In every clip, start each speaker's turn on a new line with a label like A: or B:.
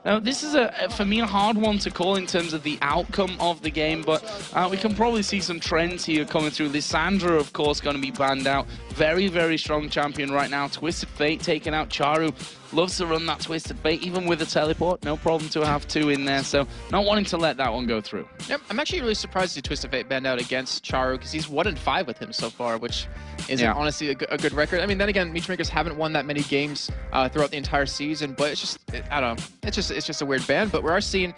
A: Now, this is, for me, a hard one to call in terms of the outcome of the game, but we can probably see some trends here coming through. Lissandra, of course, going to be banned out. Very, very strong champion right now. Twisted Fate taking out Charu. Loves to run that Twisted Fate, even with a teleport. No problem to have 2 in there, so not wanting to let that one go through.
B: Yep, I'm actually really surprised to see Twisted Fate banned out against Charu, because he's 1-5 with him so far, which isn't honestly a good record. I mean, then again, Makers haven't won that many games throughout the entire season, but it's just, I don't know, it's just a weird ban. But we are seeing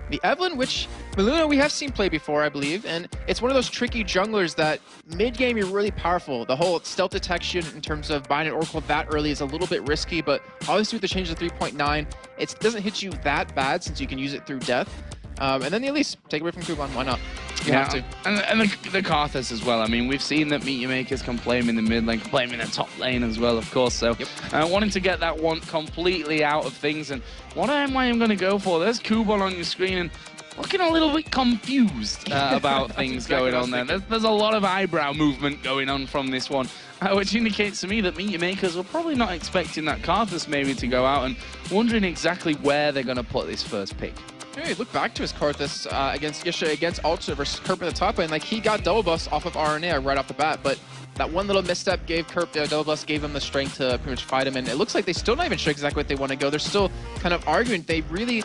B: the Evelynn, which Meluna we have seen play before, I believe, and it's one of those tricky junglers that mid-game you're really powerful. The whole stealth detection in terms of buying an Oracle that early is a little bit risky, but obviously with the change to 3.9, it doesn't hit you that bad since you can use it through death. And then the Elise, take away from Kuban, why not? You have to.
A: And the Karthus as well. I mean, we've seen that Meet Your Makers can play him in the mid lane, can play him in the top lane as well, of course. So, wanting to get that one completely out of things. And what am I going to go for? There's Kuban on your screen and looking a little bit confused about things going on there. There's a lot of eyebrow movement going on from this one, which indicates to me that Meet Your Makers were probably not expecting that Karthus maybe to go out and wondering exactly where they're going to put this first pick.
B: Hey, look back to his Karthus against Ultra versus Kerp in the top lane. Like, he got double bust off of RNA right off the bat, but that one little misstep gave Kerp double bust, gave him the strength to pretty much fight him, and it looks like they're still not even sure exactly what they want to go. They're still kind of arguing. They really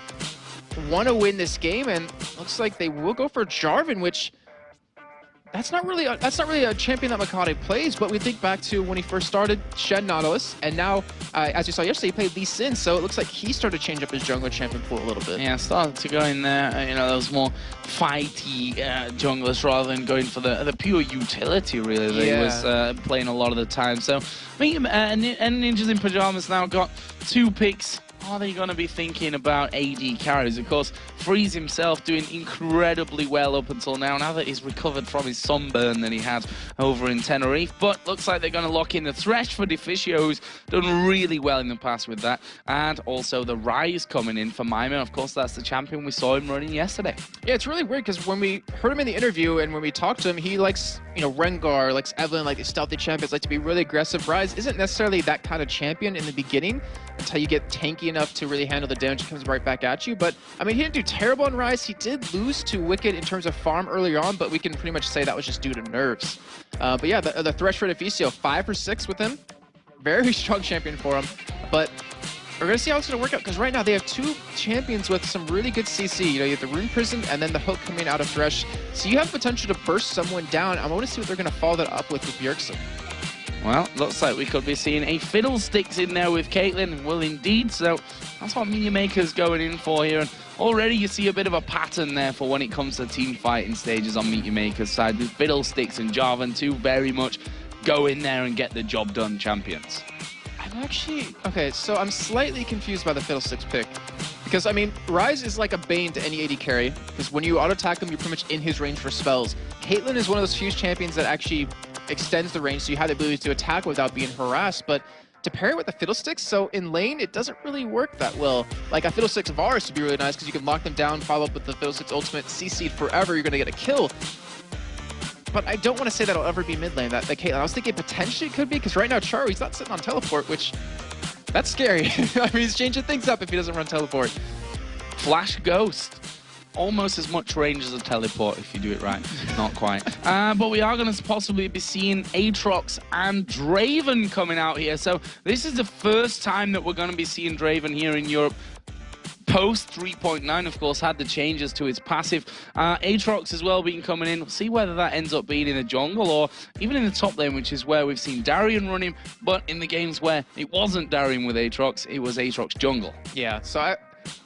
B: want to win this game, and looks like they will go for Jarvan, which that's not really a champion that Makati plays. But we think back to when he first started Shed Nautilus, and now as you saw yesterday, he played Lee Sin, so it looks like he started to change up his jungler champion pool a little bit.
A: Yeah, started to go in there, you know, those more fighty junglers rather than going for the pure utility, really, that he was playing a lot of the time. So, and Ninjas in Pyjamas now got 2 picks. Are they going to be thinking about AD carries? Of course, Freeze himself doing incredibly well up until now that he's recovered from his sunburn that he had over in Tenerife. But looks like they're going to lock in the Thresh for Deficio, who's done really well in the past with that. And also the Rise coming in for Maimon. Of course, that's the champion we saw him running yesterday.
B: Yeah, it's really weird because when we heard him in the interview and when we talked to him, he likes, you know, Rengar, likes Evelynn, like the stealthy champions, like to be really aggressive. Rise isn't necessarily that kind of champion in the beginning until you get tanky enough to really handle the damage that comes right back at you. But, I mean, he didn't do terrible on Rise. He did lose to Wicked in terms of farm earlier on, but we can pretty much say that was just due to nerfs. But yeah, the Thresh for Deficio, 5 for 6 with him. Very strong champion for him. But we're going to see how it's going to work out, because right now they have 2 champions with some really good CC. You know, you have the Rune Prison and then the hook coming out of Thresh. So you have potential to burst someone down. I want to see what they're going to follow that up with Bjergsen.
A: Well, looks like we could be seeing a Fiddlesticks in there with Caitlyn. Well, indeed. So that's what Meet Your Makers going in for here. And already you see a bit of a pattern there for when it comes to team fighting stages on Meet Your Makers side. With Fiddlesticks and Jarvan, 2 very much go in there and get the job done champions.
B: I'm actually... Okay, so I'm slightly confused by the Fiddlesticks pick. Because, I mean, Rise is like a bane to any AD carry. Because when you auto-attack him, you're pretty much in his range for spells. Caitlyn is one of those few champions that actually extends the range, so you have the ability to attack without being harassed. But to pair it with the Fiddlesticks, so in lane, it doesn't really work that well. Like a Fiddlesticks Varus would be really nice because you can lock them down, follow up with the Fiddlesticks ultimate, CC'd forever, you're going to get a kill. But I don't want to say that'll ever be mid lane, that Caitlyn. I was thinking potentially it could be, because right now Charu, he's not sitting on teleport, which, that's scary. I mean, he's changing things up if he doesn't run teleport.
A: Flash Ghost. Almost as much range as a teleport if you do it right. Not quite. But we are going to possibly be seeing Aatrox and Draven coming out here. So this is the first time that we're going to be seeing Draven here in Europe. Post 3.9, of course, had the changes to its passive. Aatrox as well being coming in. We'll see whether that ends up being in the jungle or even in the top lane, which is where we've seen Darien running. But in the games where it wasn't Darien with Aatrox, it was Aatrox jungle.
B: Yeah, so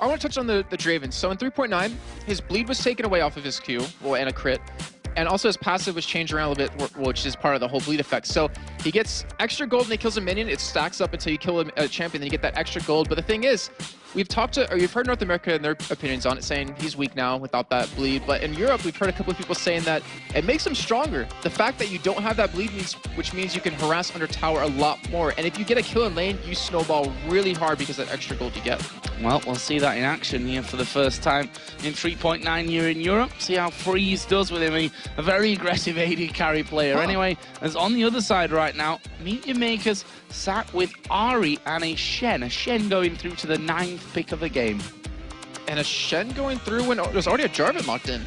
B: I want to touch on the Draven. So in 3.9, his bleed was taken away off of his Q, and a crit. And also his passive was changed around a little bit, which is part of the whole bleed effect. So he gets extra gold when he kills a minion. It stacks up until you kill a champion, then you get that extra gold. But the thing is, we've heard North America and their opinions on it, saying he's weak now without that bleed. But in Europe, we've heard a couple of people saying that it makes him stronger. The fact that you don't have that bleed which means you can harass under tower a lot more. And if you get a kill in lane, you snowball really hard because of that extra gold you get.
A: Well, we'll see that in action here for the first time in 3.9 here in Europe. See how Freeze does with him. A very aggressive AD carry player. Anyway, as on the other side right now, Meet Your Makers sat with Ari and a Shen. A Shen going through to the 9th pick of the game.
B: And a Shen going through when there's already a Jarvan locked in.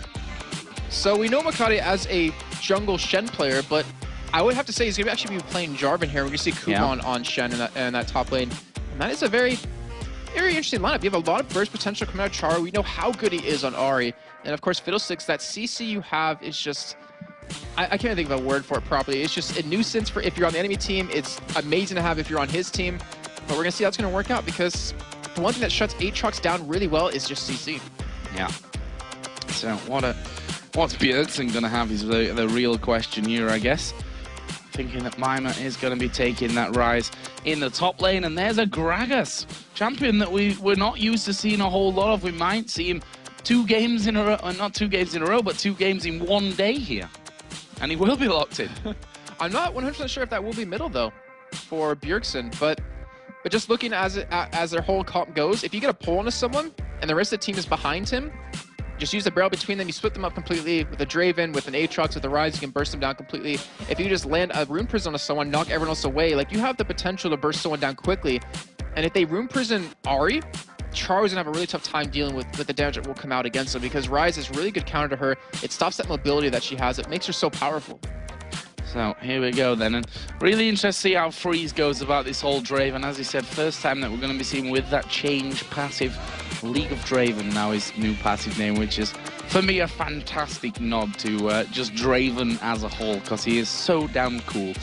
B: So we know Makati as a jungle Shen player, but I would have to say he's going to actually be playing Jarvan here. We're going to see Kumon on Shen in that top lane. And that is a very, very interesting lineup. You have a lot of burst potential coming out of Char. We know how good he is on Ahri. And of course, Fiddlesticks, that CC you have is just... I can't think of a word for it properly. It's just a nuisance for if you're on the enemy team. It's amazing to have if you're on his team. But we're going to see how it's going to work out because the one thing that shuts Aatrox down really well is just CC.
A: Yeah. So what's Bjergsen going to have is the real question here, I guess. Thinking that Mima is going to be taking that rise in the top lane. And there's a Gragas, champion that we're not used to seeing a whole lot of. We might see him 2 games in a row, not 2 games in a row, but 2 games in one day here. And he will be locked in.
B: I'm not 100% sure if that will be middle, though, for Bjergsen. But just looking as their whole comp goes, if you get a pull into someone and the rest of the team is behind him, just use the barrel between them. You split them up completely with a Draven, with an Aatrox, with a Rise. You can burst them down completely. If you just land a Rune Prison on someone, knock everyone else away, like you have the potential to burst someone down quickly. And if they Rune Prison Ahri, Char's gonna have a really tough time dealing with the damage that will come out against them because Rise is really good counter to her. It stops that mobility that she has. It makes her so powerful.
A: So here we go then, and really interested to see how Freeze goes about this whole Draven. As he said, first time that we're going to be seeing with that change passive. League of Draven now his new passive name, which is for me a fantastic nod to just Draven as a whole, because he is so damn cool.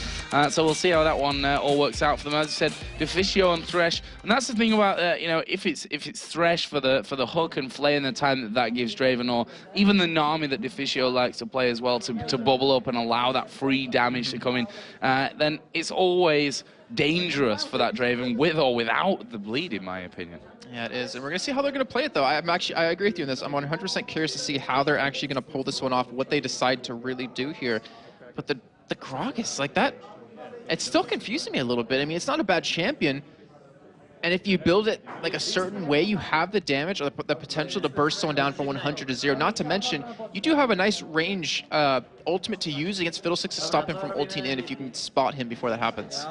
A: So we'll see how that one all works out for them. As you said, Deficio and Thresh, and that's the thing about you know, if it's Thresh for the hook and flay and the time that gives Draven, or even the Nami that Deficio likes to play as well to bubble up and allow that free damage to come in, then it's always dangerous for that Draven with or without the bleed, in my opinion.
B: Yeah, it is, and we're gonna see how they're gonna play it though. I agree with you on this. I'm 100% curious to see how they're actually gonna pull this one off, what they decide to really do here. But the Gragas, like that, it's still confusing me a little bit. I mean, it's not a bad champion, and if you build it like a certain way, you have the damage or the potential to burst someone down from 100 to 0. Not to mention, you do have a nice range ultimate to use against Fiddlesticks to stop him from ulting in if you can spot him before that happens.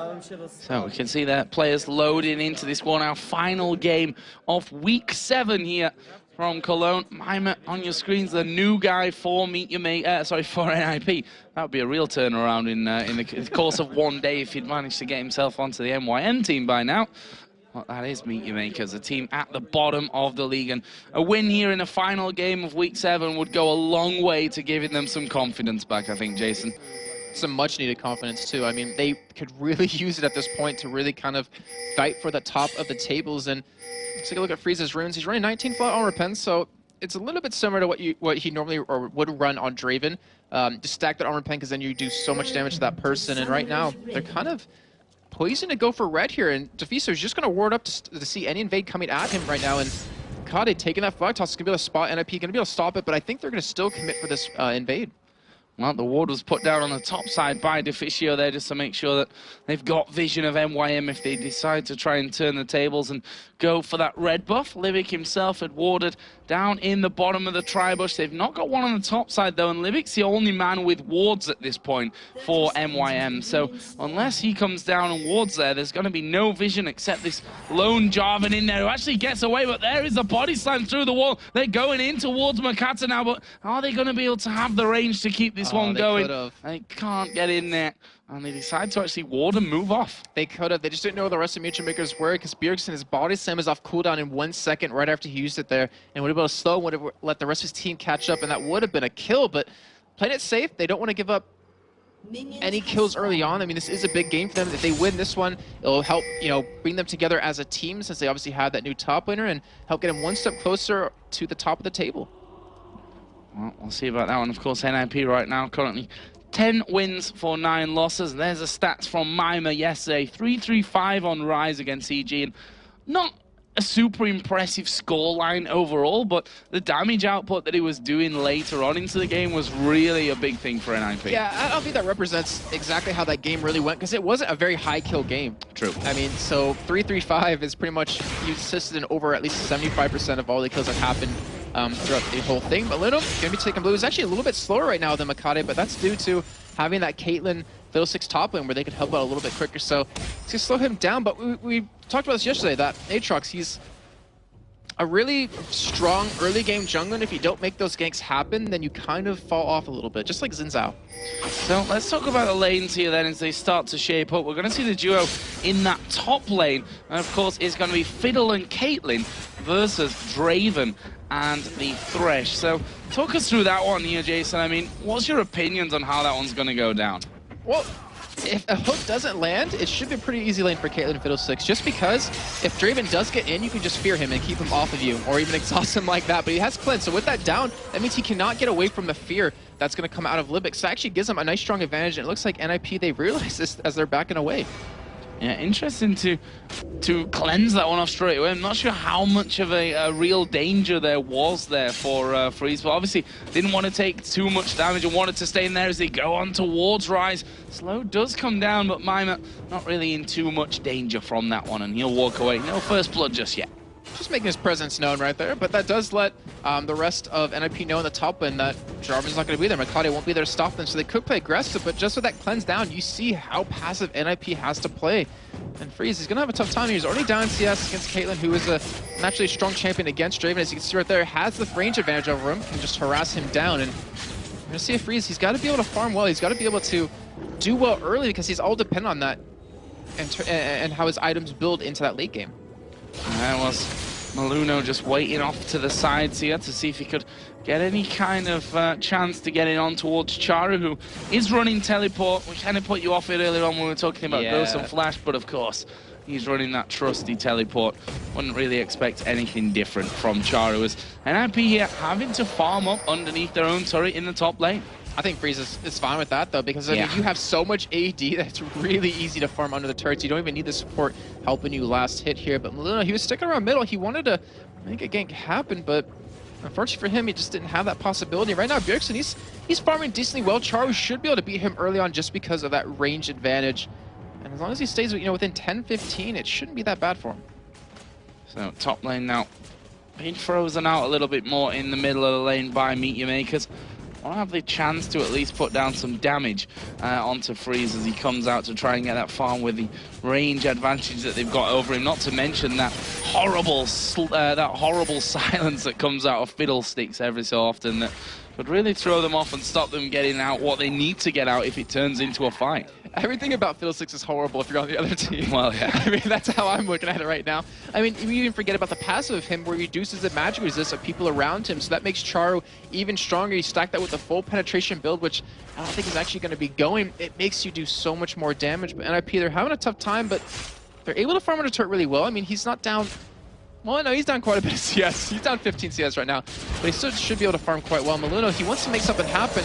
A: So we can see that players loading into this one, our final game of week 7 here from Cologne. Mima on your screens, the new guy for Meet Your Mate, for NIP. That would be a real turnaround in the course of one day if he'd managed to get himself onto the MYM team by now. Well, that is Meet Your Makers, a team at the bottom of the league, and a win here in the final game of week 7 would go a long way to giving them some confidence back, I think, Jason.
B: Some much needed confidence too. I mean, they could really use it at this point to really kind of fight for the top of the tables. And let's take a look at Freeze's runes. He's running 19 flat on Repent, so it's a little bit similar to what he normally or would run on Draven. Just stack that on Repent because then you do so much damage to that person. And right now they're kind of poisoned to go for red here, and Defiso is just going to ward up to see any invade coming at him right now. And Kade taking that flag toss is going to be able to spot NIP, going to be able to stop it, but I think they're going to still commit for this invade.
A: Well, the ward was put down on the top side by Deficio there just to make sure that they've got vision of MYM if they decide to try and turn the tables and go for that red buff. Livic himself had warded down in the bottom of the tri-bush. They've not got one on the top side, though, and Livic's the only man with wards at this point for MYM. So unless he comes down and wards there, there's going to be no vision except this lone Jarvan in there who actually gets away, but there is the body slam through the wall. They're going in towards Makata now, but are they going to be able to have the range to keep this one going? They can't get in there, and they decide to actually ward and move off.
B: They could have. They just didn't know where the rest of Mutual Makers were, because Bjergsen, his body slam is off cooldown in 1 second right after he used it there, and would have been able to slow, would have let the rest of his team catch up, and that would have been a kill. But playing it safe, they don't want to give up any kills early on. I mean, this is a big game for them. If they win this one, it'll help, you know, bring them together as a team, since they obviously have that new top laner, and help get them one step closer to the top of the table.
A: Well, we'll see about that one. Of course, NIP right now currently 10 wins for 9 losses. There's the stats from Mima yesterday. 3-3-5 on Rise against EG. And not a super impressive scoreline overall, but the damage output that he was doing later on into the game was really a big thing for NIP.
B: Yeah, I don't think that represents exactly how that game really went, because it wasn't a very high kill game.
A: True.
B: I mean, so 3-3-5 is pretty much, you assisted in over at least 75% of all the kills that happened throughout the whole thing. But Lino going to be taking blue. Is actually a little bit slower right now than Makade, but that's due to having that Caitlyn Fiddlesticks top lane where they could help out a little bit quicker. So it's going to slow him down. But we talked about this yesterday, that Aatrox, he's a really strong early game jungler, and if you don't make those ganks happen, then you kind of fall off a little bit, just like Xin Zhao.
A: So let's talk about the lanes here then as they start to shape up. We're going to see the duo in that top lane, and of course it's going to be Fiddle and Caitlyn versus Draven and the Thresh. So talk us through that one here, Jason. I mean, what's your opinions on how that one's going to go down?
B: Well, if a hook doesn't land, it should be a pretty easy lane for Caitlyn and Fiddlesticks, just because if Draven does get in, you can just fear him and keep him off of you, or even exhaust him like that. But he has cleanse, so with that down, that means he cannot get away from the fear that's going to come out of Libic. So that actually gives him a nice strong advantage, and it looks like NIP, they realize this as they're backing away.
A: Yeah, interesting to cleanse that one off straight away. I'm not sure how much of a real danger there was there for Freeze, but obviously didn't want to take too much damage and wanted to stay in there as they go on towards Rise. Slow does come down, but Mima not really in too much danger from that one, and he'll walk away. No first blood just yet.
B: Just making his presence known right there, but that does let the rest of NIP know in the top lane that Jarvan's not going to be there. Makati won't be there to stop them, so they could play aggressive, but just with that cleanse down, you see how passive NIP has to play. And Freeze is going to have a tough time. He's already down CS against Caitlyn, who is a naturally strong champion against Draven. As you can see right there, has the range advantage over him, can just harass him down. And you're going to see a Freeze. He's got to be able to farm well. He's got to be able to do well early because he's all dependent on that and how his items build into that late game.
A: That was Maluno just waiting off to the sides here to see if he could get any kind of chance to get it on towards Charu, who is running teleport. We kind of put you off it earlier on when we were talking about Ghost and Flash, but of course, he's running that trusty teleport. Wouldn't really expect anything different from Charu, as NIP here having to farm up underneath their own turret in the top lane.
B: I think Freeze is fine with that, though, because I mean, you have so much AD that it's really easy to farm under the turrets. You don't even need the support helping you last hit here. But Maluno, he was sticking around middle. He wanted to make a gank happen, but unfortunately for him, he just didn't have that possibility. Right now, Bjergsen, he's farming decently well. Charu should be able to beat him early on just because of that range advantage. And as long as he stays within 10-15, it shouldn't be that bad for him.
A: So top lane now being frozen out a little bit more in the middle of the lane by Meteor Makers. Want to have the chance to at least put down some damage onto Freeze as he comes out to try and get that farm with the range advantage that they've got over him. Not to mention that horrible silence that comes out of Fiddlesticks every so often that could really throw them off and stop them getting out what they need to get out if it turns into a fight.
B: Everything about Fiddlesticks is horrible if you're on the other team.
A: Well, yeah.
B: I mean, that's how I'm looking at it right now. I mean, you even forget about the passive of him where he reduces the magic resist of people around him, so that makes Charu even stronger. You stack that with the full penetration build, which I don't think is actually going to be going. It makes you do so much more damage, but NIP, they're having a tough time, but they're able to farm on a turret really well. I mean, he's not down... Well, no, he's down quite a bit of CS. He's down 15 CS right now, but he still should be able to farm quite well. Maluno, he wants to make something happen,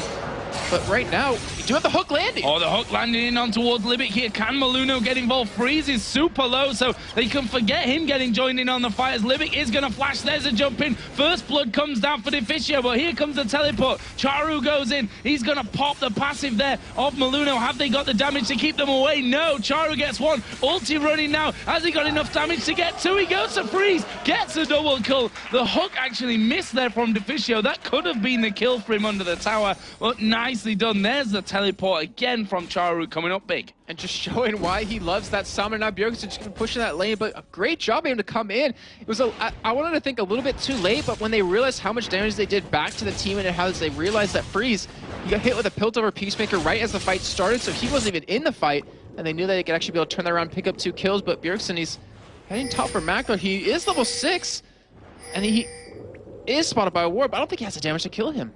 B: but right now, you do have the hook landing.
A: Oh, the hook landing in on towards Libic here. Can Maluno get involved? Freeze is super low, so they can forget him getting joined in on the fight as Libic is going to flash. There's a jump in. First blood comes down for Deficio, but here comes the teleport. Charu goes in. He's going to pop the passive there of Maluno. Have they got the damage to keep them away? No. Charu gets one. Ulti running now. Has he got enough damage to get two? He goes to Freeze. Gets a double kill. The hook actually missed there from Deficio. That could have been the kill for him under the tower, but nicely done. There's the teleport again from Charu coming up big.
B: And just showing why he loves that summon. Now Bjergsen just going to push in that lane, but a great job of him to come in. It was I wanted to think a little bit too late, but when they realized how much damage they did back to the team and how they realized that Freeze, he got hit with a Piltover Peacemaker right as the fight started, so he wasn't even in the fight, and they knew that they could actually be able to turn that around, pick up 2 kills, but Bjergsen, he's heading top for macro. He is level 6, and he is spotted by a ward, but I don't think he has the damage to kill him.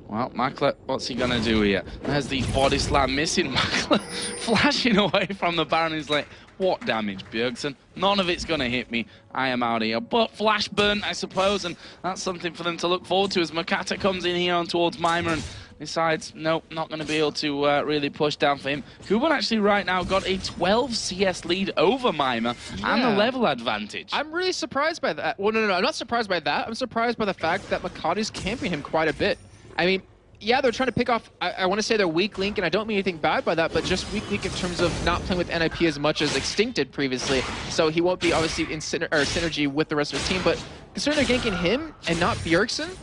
A: Well, Makler, what's he gonna do here? There's the body slam missing. Makler flashing away from the Baron. He's like, what damage, Bjergsen? None of it's gonna hit me. I am out of here. But flash burn, I suppose, and that's something for them to look forward to as Makata comes in here on towards Mima and decides, nope, not gonna be able to really push down for him. Kuban actually right now got a 12 CS lead over Mima and the level advantage.
B: I'm really surprised by that. Well, no, I'm not surprised by that. I'm surprised by the fact that Makati's camping him quite a bit. I mean, yeah, they're trying to pick off, I want to say they're weak link, and I don't mean anything bad by that, but just weak link in terms of not playing with NIP as much as Extinct did previously. So he won't be obviously in synergy with the rest of his team, but considering they're ganking him and not Bjergsen,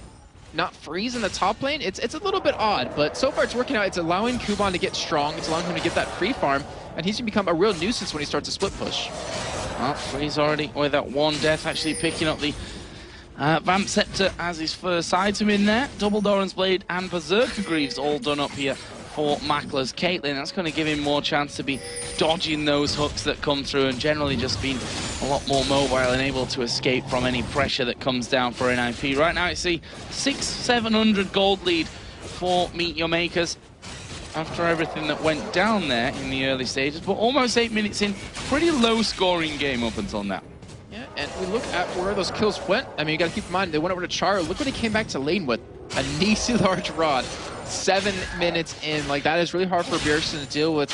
B: not Freeze in the top lane, it's a little bit odd, but so far it's working out. It's allowing Kuban to get strong, it's allowing him to get that free farm, and he's going to become a real nuisance when he starts a split push.
A: Well, Freeze already with that one death actually picking up the Vamp Scepter has his first item in there. Double Doran's Blade and Berserker Greaves all done up here for Makla's Caitlyn. That's going to give him more chance to be dodging those hooks that come through and generally just being a lot more mobile and able to escape from any pressure that comes down for NIP. Right now it's the 600-700 gold lead for Meet Your Makers after everything that went down there in the early stages, but almost 8 minutes in, pretty low scoring game up until now.
B: Yeah, and we look at where those kills went. I mean, you got to keep in mind, they went over to Char. Look what he came back to lane with. A Nisi large rod. 7 minutes in. Like, that is really hard for Bjergsen to deal with.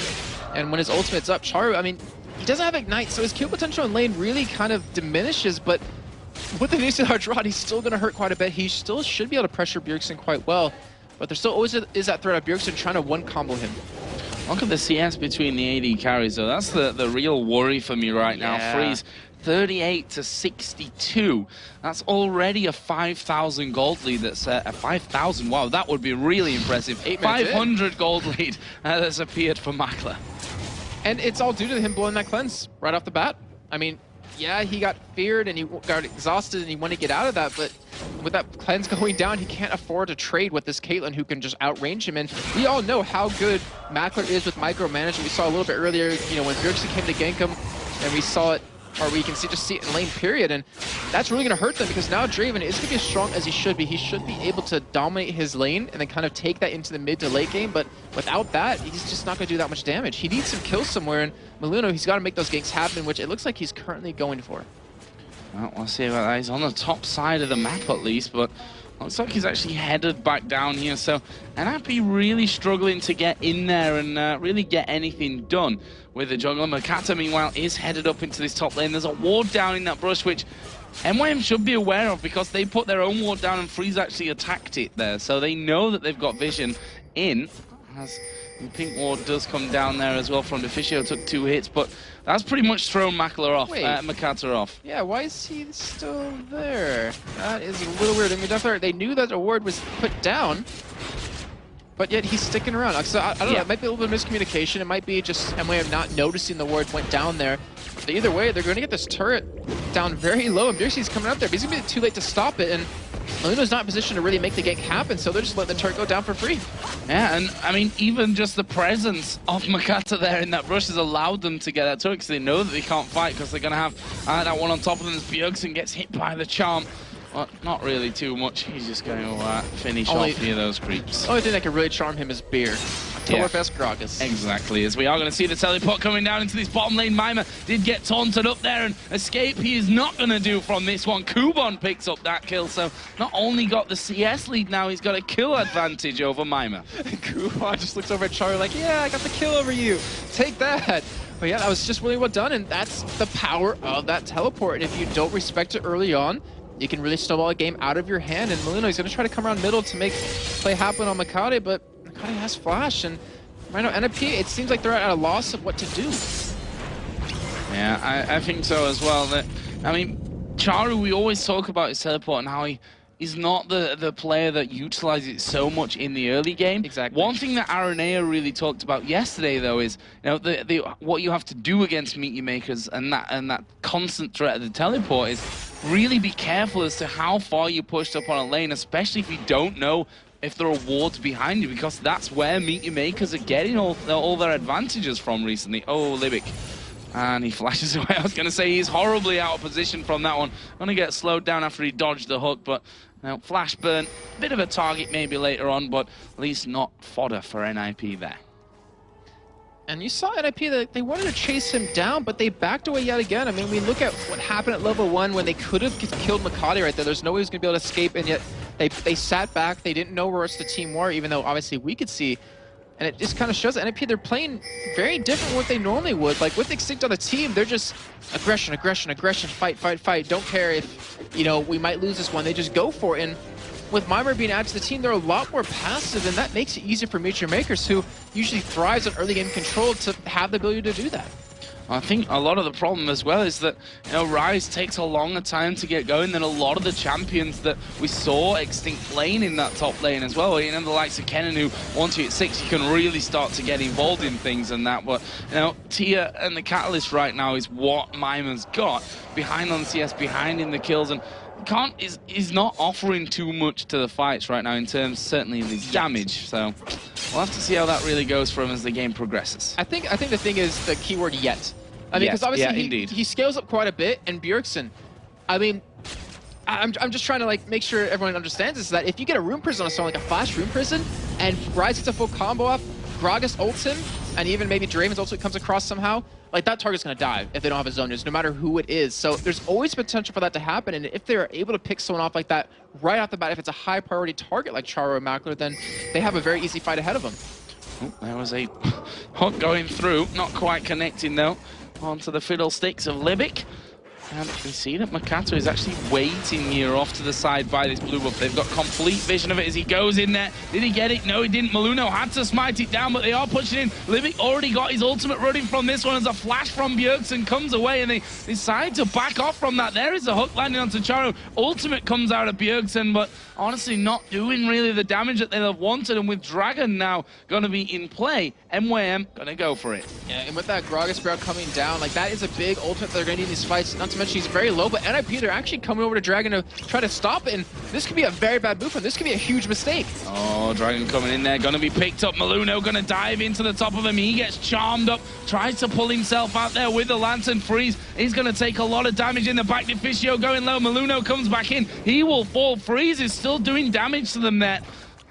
B: And when his ultimate's up, Char, I mean, he doesn't have Ignite, so his kill potential in lane really kind of diminishes, but with the Nisi large rod, he's still going to hurt quite a bit. He still should be able to pressure Bjergsen quite well, but there still always is that threat of Bjergsen trying to one-combo him.
A: Look at the CS between the AD carries, though. That's the real worry for me right now. Freeze 38 to 62. That's already a 5,000 gold lead. That's a 5,000. Wow, that would be really impressive. 500 gold lead that's appeared for Makla.
B: And it's all due to him blowing that cleanse right off the bat. I mean, yeah, he got feared and he got exhausted and he wanted to get out of that, but with that cleanse going down, he can't afford to trade with this Caitlyn who can just outrange him. And we all know how good Makla is with micromanagement. We saw a little bit earlier, you know, when Bjergsen came to gank him, and we saw it, or we can just see it in lane, period. And that's really going to hurt them because now Draven is going to be as strong as he should be. He should be able to dominate his lane and then kind of take that into the mid to late game. But without that, he's just not going to do that much damage. He needs some kills somewhere, and Miluno, he's got to make those ganks happen, which it looks like he's currently going for.
A: Well, we'll see about that. He's on the top side of the map at least, but looks like he's actually headed back down here. So NIP really struggling to get in there and really get anything done with the jungler. Makata, meanwhile, is headed up into this top lane. There's a ward down in that brush, which NYM should be aware of because they put their own ward down and Freeze actually attacked it there. So they know that they've got vision in. As the pink ward does come down there as well from Deficio, took 2 hits, but that's pretty much thrown Makla off, Makata off.
B: Yeah, why is he still there? That is a little weird. I mean, definitely, they knew that a ward was put down, but yet he's sticking around. So I don't know, it might be a little bit of miscommunication. It might be just a way of not noticing the ward went down there. But either way, they're going to get this turret down very low, and Bjergsen's coming up there, but he's going to be too late to stop it, and Miluno's not in position to really make the gank happen, so they're just letting the turret go down for free.
A: Yeah, and I mean, even just the presence of Makata there in that brush has allowed them to get that turret because they know that they can't fight because they're going to have that one on top of them as Bjergsen gets hit by the charm. Well, not really too much. He's just going to finish off here those creeps.
B: The only thing that can really charm him is beer. Oktoberfest Gragas.
A: Exactly, as we are going to see the teleport coming down into this bottom lane. Mima did get taunted up there, and escape he is not going to do from this one. Kubon picks up that kill, so not only got the CS lead now, he's got a kill advantage over Mima.
B: Kubon just looks over at Charlie like, yeah, I got the kill over you. Take that. But yeah, that was just really well done, and that's the power of that teleport. And if you don't respect it early on, you can really snowball a game out of your hand. And Miluno is going to try to come around middle to make play happen on Makata, but Makata has flash. And right now, NIP, it seems like they're at a loss of what to do.
A: Yeah, I think so as well. That, I mean, Charu, we always talk about his teleport and how he's not the player that utilizes it so much in the early game.
B: Exactly.
A: One thing that Aranea really talked about yesterday, though, is what you have to do against Meet Your Makers and that constant threat of the teleport is really be careful as to how far you pushed up on a lane, especially if you don't know if there are wards behind you, because that's where Meet Your Makers are getting all their advantages from recently. Oh, Libic. And he flashes away. I was going to say he's horribly out of position from that one. Going to get slowed down after he dodged the hook, but now flash burn. Bit of a target maybe later on, but at least not fodder for NIP there.
B: And you saw NIP that they wanted to chase him down, but they backed away yet again. I mean, we look at what happened at level 1 when they could have killed Makati right there. There's no way he was going to be able to escape, and yet they sat back. They didn't know where else the team were, even though obviously we could see. And it just kind of shows that NIP, they're playing very different from what they normally would. Like with Extinct on the team, they're just aggression, aggression, aggression, fight, fight, fight. Don't care if, you know, we might lose this one. They just go for it. And with Mimir being added to the team, they're a lot more passive, and that makes it easier for Meet Your Makers, who usually thrives on early game control, to have the ability to do that.
A: I think a lot of the problem as well is that, you know, Rise takes a longer time to get going than a lot of the champions that we saw Extinct playing in that top lane as well. You know, the likes of Kennen, who once you hit 6, you can really start to get involved in things and that. But, you know, Tia and the Catalyst right now is what Mima's got behind on CS, behind in the kills. And is not offering too much to the fights right now in terms, certainly, of his damage. So we'll have to see how that really goes for him as the game progresses.
B: I think the thing is the keyword yet. I mean, because obviously he scales up quite a bit, and Bjergsen, I mean, I'm just trying to like make sure everyone understands this, that if you get a Rune Prison on someone, like a flash Rune Prison, and Rise gets a full combo off, Gragas ults him, and even maybe Draven's ultimate comes across somehow, like that target's gonna die if they don't have a zone news, no matter who it is. So there's always potential for that to happen, and if they're able to pick someone off like that right off the bat, if it's a high priority target like Charu and Mackler, then they have a very easy fight ahead of them.
A: Oh, there was a hook going through, not quite connecting though, onto the fiddlesticks of Libic. And we see that Makato is actually waiting here off to the side by this blue buff. They've got complete vision of it as he goes in there. Did he get it? No, he didn't. Maluno had to smite it down, but they are pushing in. Libic already got his ultimate running from this one as a flash from Bjergsen comes away, and they decide to back off from that. There is a hook landing onto Charu. Ultimate comes out of Bjergsen, but honestly not doing really the damage that they'd have wanted. And with Dragon now going to be in play, MYM going to go for it.
B: Yeah, and with that Gragas Sprout coming down, like that is a big ultimate that they're going to need in these fights. Not to mention he's very low, but NIP, they're actually coming over to Dragon to try to stop it, and this could be a very bad move, and this could be a huge mistake.
A: Oh, Dragon coming in there, gonna be picked up. Maluno gonna dive into the top of him. He gets charmed up, tries to pull himself out there with the Lantern Freeze. He's gonna take a lot of damage in the back. Deficio going low. Maluno comes back in. He will fall. Freeze is still doing damage to them there.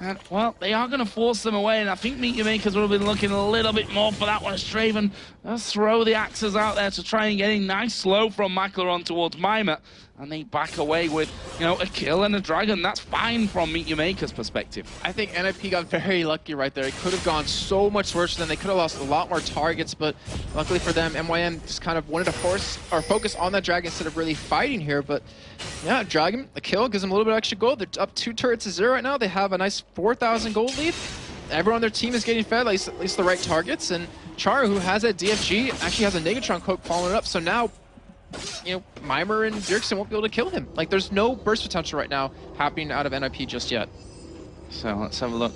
A: And, well, they are going to force them away, and I think Meet Your Makers would have been looking a little bit more for that one. Straven does throw the axes out there to try and get a nice slow from Mackler on towards Mima, and they back away with, you know, a kill and a Dragon. That's fine from Meet Your Makers' perspective.
B: I think NIP got very lucky right there. It could have gone so much worse than they could have lost a lot more targets, but luckily for them, MYM just kind of wanted to force or focus on that Dragon instead of really fighting here. But yeah, Dragon, a kill, gives them a little bit of extra gold. They're up 2 turrets to 0 right now. They have a nice 4,000 gold lead. Everyone on their team is getting fed, at least the right targets. And Charu, who has that DFG, actually has a Negatron cloak following it up. So now, you know, Mimer and Bjergsen won't be able to kill him. Like, there's no burst potential right now happening out of NIP just yet.
A: So let's have a look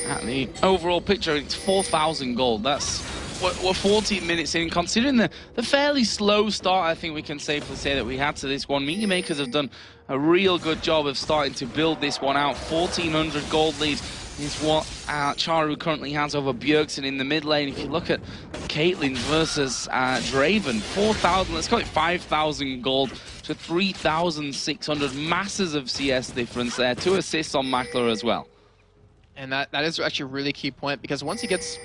A: at the overall picture. It's 4,000 gold. That's we're 14 minutes in. Considering the fairly slow start, I think we can safely say that we had to this one. Meet Your Makers have done a real good job of starting to build this one out. 1,400 gold lead is what Charu currently has over Bjergsen in the mid lane. If you look at Caitlyn versus Draven, 4,000, let's call it 5,000 gold to 3,600. Masses of CS difference there. 2 assists on Mackler as well.
B: And that is actually a really key point, because once he gets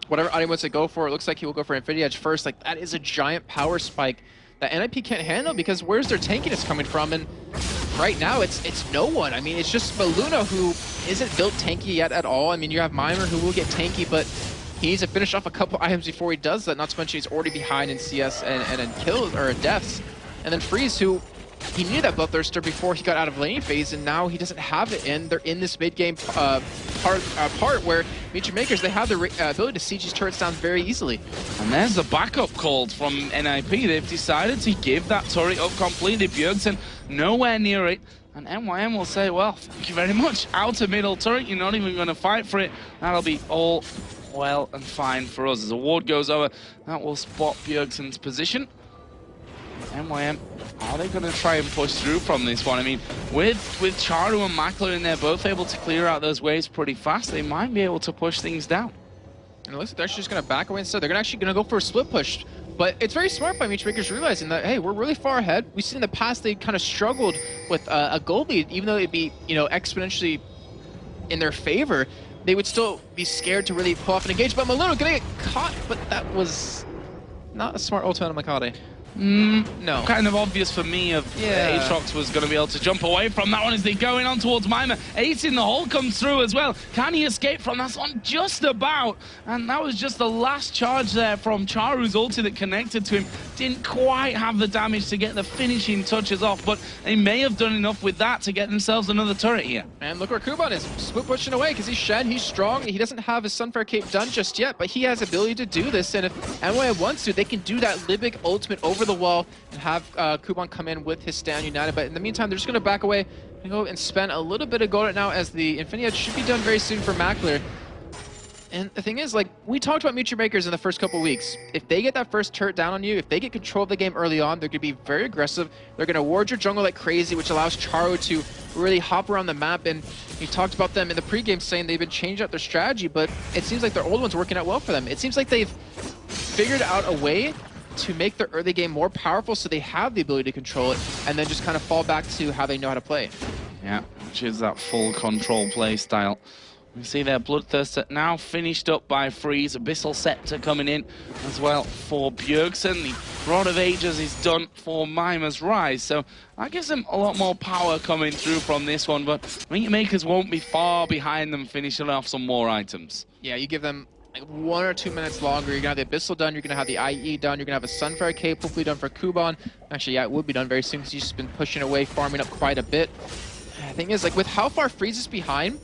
B: whatever item he wants to go for, it looks like he will go for Infinity Edge first. Like, that is a giant power spike that NIP can't handle, because where's their tankiness coming from? And right now, it's no one. I mean, it's just Maluno, who isn't built tanky yet at all. I mean, you have Mimer, who will get tanky, but he needs to finish off a couple items before he does that, not to mention he's already behind in CS and in kills, or deaths. And then Freeze, who he needed that Bloodthirster before he got out of laning phase, and now he doesn't have it in. They're in this mid-game part where Meet Your Makers, they have the ability to siege these turrets down very easily.
A: And there's the backup called from NIP. They've decided to give that turret up completely. Bjergsen nowhere near it. And MYM will say, well, thank you very much. Outer middle turret, you're not even going to fight for it. That'll be all well and fine for us. As a ward goes over, that will spot Bjergsen's position. MYM, are they going to try and push through from this one? I mean, with Charu and Mackler in there, both able to clear out those waves pretty fast, they might be able to push things down.
B: And it looks like they're actually just going to back away instead. They're actually going to go for a split push. But it's very smart by Meet Your Makers realizing that, hey, we're really far ahead. We've seen in the past they kind of struggled with a gold lead, even though it'd be, you know, exponentially in their favor. They would still be scared to really pull off an engage. But Maluno gonna get caught, but that was not a smart ultimate on Makade. No. Kind
A: of obvious for me of Aatrox was going to be able to jump away from that one as they go in on towards Mima. Ace in the hole comes through as well. Can he escape from that one? Just about. And that was just the last charge there from Charu's ulti that connected to him. Didn't quite have the damage to get the finishing touches off, but they may have done enough with that to get themselves another turret here.
B: And look where Kuban is, split pushing away, because he's Shen, he's strong. He doesn't have his Sunfire Cape done just yet, but he has ability to do this, and if MYM wants to, they can do that Libic ultimate over the wall and have Kuban come in with his Stand United. But in the meantime, they're just going to back away and go and spend a little bit of gold right now, as the Infinity Edge should be done very soon for Mackler. And the thing is, like, we talked about Mutual Makers in the first couple weeks. If they get that first turret down on you, if they get control of the game early on, they're going to be very aggressive. They're going to ward your jungle like crazy, which allows Charo to really hop around the map. And we talked about them in the pregame saying they've been changing up their strategy, but it seems like their old one's working out well for them. It seems like they've figured out a way to make their early game more powerful so they have the ability to control it and then just kind of fall back to how they know how to play.
A: Yeah, which is that full control play style. We see their Bloodthirster now finished up by Freeze. Abyssal Scepter coming in as well for Bjergsen. The Rod of Ages is done for Mimer's Rise. So that gives them a lot more power coming through from this one. But Meat Makers won't be far behind them finishing off some more items.
B: Yeah, you give them like 1 or 2 minutes longer. You're going to have the Abyssal done. You're going to have the IE done. You're going to have a Sunfire Cape hopefully done for Kuban. Actually, yeah, it would be done very soon because he's just been pushing away, farming up quite a bit. The thing is, like, with how far Freeze is behind,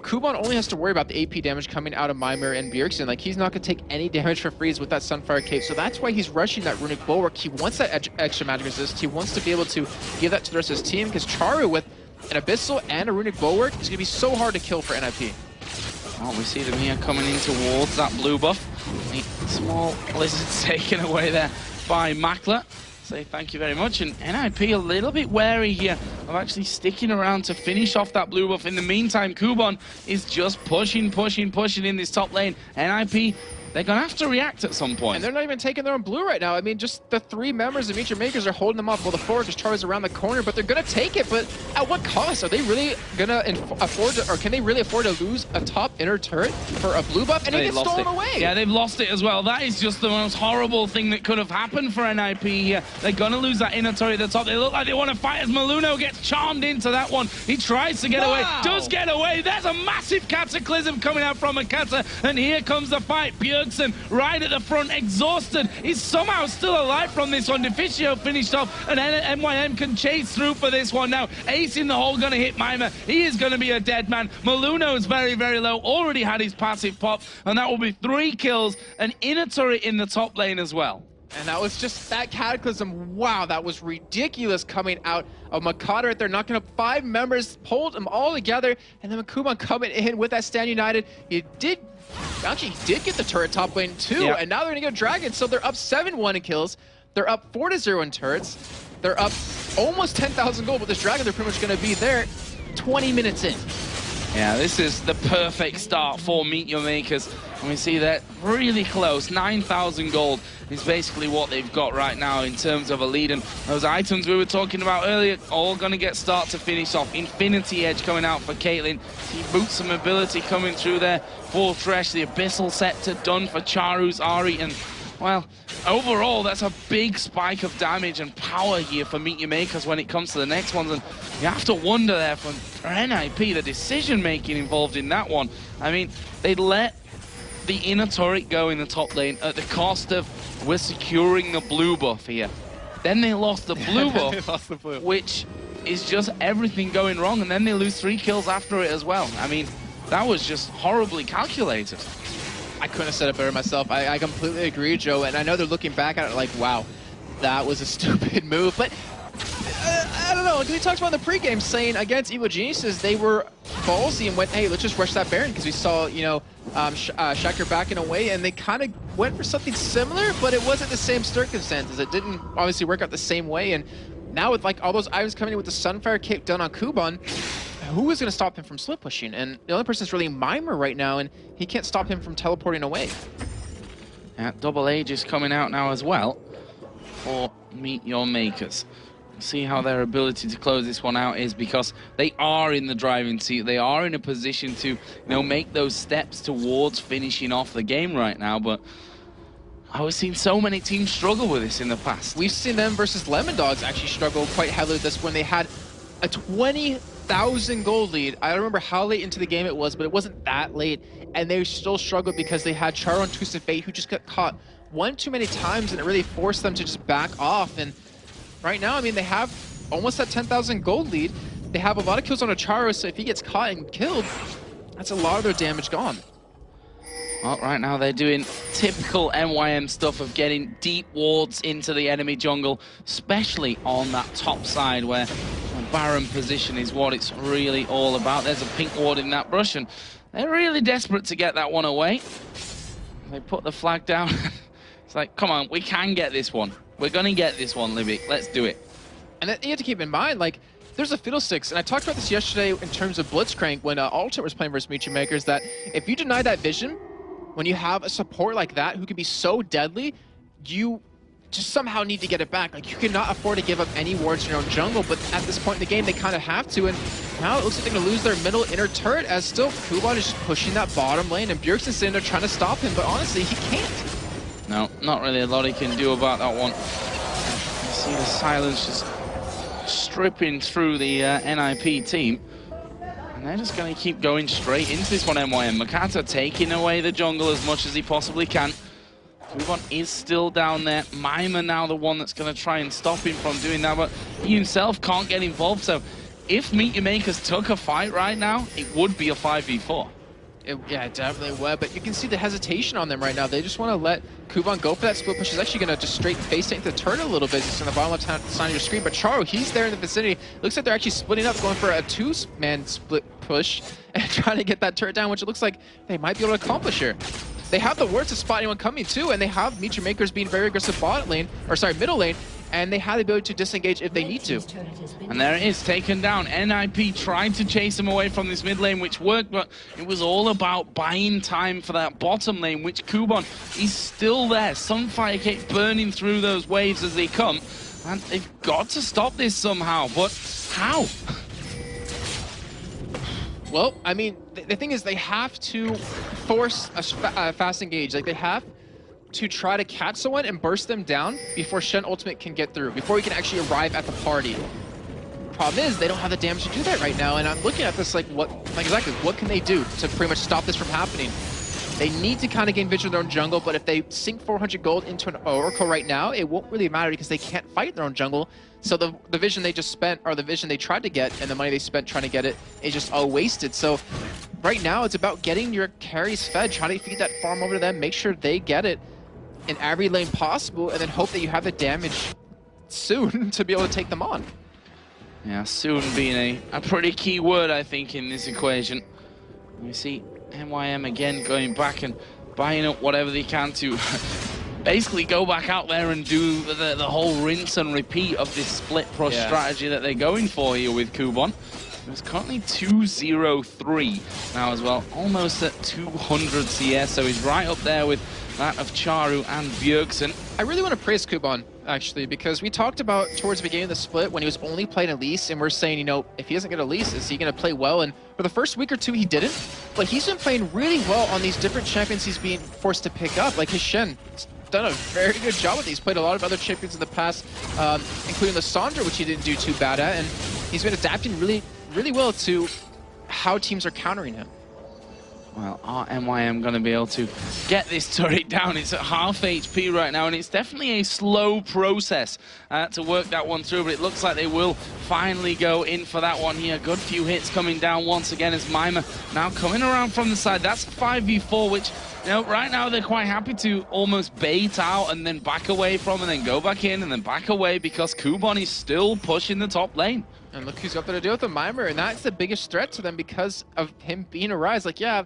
B: Kuban only has to worry about the AP damage coming out of Mimir and Bjergsen. Like, he's not going to take any damage for Freeze with that Sunfire Cape, so that's why he's rushing that Runic Bulwark. He wants that extra magic resist. He wants to be able to give that to the rest of his team, because Charo with an Abyssal and a Runic Bulwark is going to be so hard to kill for NIP.
A: Well, we see them here coming in towards that blue buff. The small blizzards taken away there by Makler. Say thank you very much, and NIP a little bit wary here of actually sticking around to finish off that blue buff. In the meantime, Kuban is just pushing in this top lane. NIP, they're going to have to react at some point.
B: And they're not even taking their own blue right now. I mean, just the 3 members of Mutual Makers are holding them off. Well, the 4 just Char's around the corner, but they're going to take it. But at what cost? Are they really going to afford to, or can they really afford to lose a top inner turret for a blue buff? And it gets stolen away.
A: Yeah, they've lost it as well. That is just the most horrible thing that could have happened for NIP here. They're going to lose that inner turret at the top. They look like they want to fight as Maluno gets charmed into that one. He tries to get away, does get away. There's a massive Cataclysm coming out from Akata, and here comes the fight. Bjergsen right at the front, exhausted. He's somehow still alive from this one. Deficio finished off, and MYM can chase through for this one now. Ace in the hole going to hit Mima. He is going to be a dead man. Maluno is very, very low. Already had his passive pop, and that will be 3 kills. An inner turret in the top lane as well.
B: And that was just that Cataclysm. Wow, that was ridiculous coming out of Makata right there, knocking up 5 members, pulled them all together, and then Kuban coming in with that Stand United. He did get the turret top lane too, yep. And now they're gonna go Dragon, so they're up 7-1 in kills. They're up 4-0 in turrets. They're up almost 10,000 gold, but this Dragon, they're pretty much gonna be there 20 minutes in.
A: Yeah, this is the perfect start for Meet Your Makers. And we see that really close. 9,000 gold is basically what they've got right now in terms of a lead. And those items we were talking about earlier, all going to get start to finish off. Infinity Edge coming out for Caitlyn. See Boots of Mobility coming through there for Thresh. The Abyssal Scepter done for Charu's Ari. And, well, overall, that's a big spike of damage and power here for Meet Your Makers when it comes to the next ones. And you have to wonder there for NIP, the decision-making involved in that one. I mean, they let the inner turret go in the top lane at the cost of we're securing the blue buff here. Then they lost the blue buff, which is just everything going wrong, and then they lose 3 kills after it as well. I mean, that was just horribly calculated.
B: I couldn't have said it better myself. I completely agree, Joe, and I know they're looking back at it like, wow, that was a stupid move, but I don't know. We talked about in the pregame saying against Evil Geniuses, they were ballsy and went, hey, let's just rush that Baron, because we saw, you know, Shaker backing away, and they kind of went for something similar, but it wasn't the same circumstances. It didn't obviously work out the same way, and now with like all those items coming in with the Sunfire Cape done on Kuban, who is going to stop him from split pushing? And the only person is really Mimir right now, and he can't stop him from teleporting away.
A: Yeah, Double Age is coming out now as well for Meet Your Makers. See how their ability to close this one out is, because they are in the driving seat. They are in a position to, you know, make those steps towards finishing off the game right now. But I've seen so many teams struggle with this in the past.
B: We've seen them versus Lemon Dogs actually struggle quite heavily with this when they had a 20,000 gold lead. I don't remember how late into the game it was, but it wasn't that late, and they still struggled because they had Charo and Twisted Fate, who just got caught one too many times, and it really forced them to just back off. And right now, I mean, they have almost that 10,000 gold lead. They have a lot of kills on a Charo, so if he gets caught and killed, that's a lot of their damage gone.
A: Well, right now they're doing typical MYM stuff of getting deep wards into the enemy jungle, especially on that top side where a Baron position is what it's really all about. There's a pink ward in that brush, and They're really desperate to get that one away. They put the flag down. It's like, come on, we can get this one. We're going to get this one, Libic. Let's do it.
B: And then you have to keep in mind, like, there's a fiddlesticks, and I talked about this yesterday in terms of Blitzcrank when Ultimate was playing versus Meteor Makers, that if you deny that vision, when you have a support like that who can be so deadly, you just somehow need to get it back. Like, you cannot afford to give up any wards in your own jungle, but at this point in the game, they kind of have to, and now it looks like they're going to lose their middle inner turret, as still Kuban is just pushing that bottom lane, and Bjergsen's sitting there trying to stop him, but honestly, he can't.
A: No, not really a lot he can do about that one. You see the silence just stripping through the NIP team. And they're just going to keep going straight into this one, MYM. Makata taking away the jungle as much as he possibly can. Kuban is still down there. Mima now the one that's going to try and stop him from doing that, but he himself can't get involved. So if Meteor Makers took a fight right now, it would be a 5v4.
B: Yeah, it definitely would, but you can see the hesitation on them right now. They just want to let Kuban go for that split push. He's actually going to just straight face tank the turret a little bit, just on the bottom left-hand side of your screen. But Charo, he's there in the vicinity. Looks like they're actually splitting up, going for a two-man split push and trying to get that turret down, which it looks like they might be able to accomplish here. They have the wards to spot anyone coming too, and they have Meteor Makers being very aggressive bot lane, or sorry, middle lane, and they have the ability to disengage if they need to.
A: And there it is, taken down. NIP tried to chase him away from this mid lane, which worked, but it was all about buying time for that bottom lane, which Kuban is still there. Sunfire kept burning through those waves as they come, and they've got to stop this somehow, but how?
B: Well, I mean, the thing is they have to force a fast engage. Like, they have to try to catch someone and burst them down before Shen Ultimate can get through, before he can actually arrive at the party. Problem is, they don't have the damage to do that right now, and I'm looking at this like, exactly, what can they do to pretty much stop this from happening? They need to kind of gain vision of their own jungle, but if they sink 400 gold into an Oracle right now, it won't really matter because they can't fight their own jungle. So the vision they just spent, or the vision they tried to get, and the money they spent trying to get it, is just all wasted. So right now, it's about getting your carries fed, trying to feed that farm over to them, make sure they get it in every lane possible, and then hope that you have the damage soon to be able to take them on.
A: Yeah, soon being a pretty key word, I think, in this equation. We see MYM again going back and buying up whatever they can to basically go back out there and do the whole rinse and repeat of this split push strategy that they're going for here with Kuban. It's currently 2-0-3 now as well, almost at 200 CS, so he's right up there with that of Charu and Bjergsen.
B: I really want to praise Kuban, actually, because we talked about towards the beginning of the split when he was only playing Elise, and we're saying, you know, if he doesn't get Elise, is he going to play well? And for the first week or two, he didn't, but he's been playing really well on these different champions he's being forced to pick up, like his Shen. He's done a very good job with these. He's played a lot of other champions in the past, including the Sandra, which he didn't do too bad at, and he's been adapting really well to how teams are countering him.
A: Well, are MYM going to be able to get this turret down? It's at half HP right now, and it's definitely a slow process to work that one through, but it looks like they will finally go in for that one here. Good few hits coming down once again as Mima now coming around from the side. That's 5v4, which, you know, right now they're quite happy to almost bait out and then back away from, and then go back in and then back away, because Kuban is still pushing the top lane.
B: And look who's got there to deal with the Mimer, and that's the biggest threat to them because of him being a Rise. Like, yeah,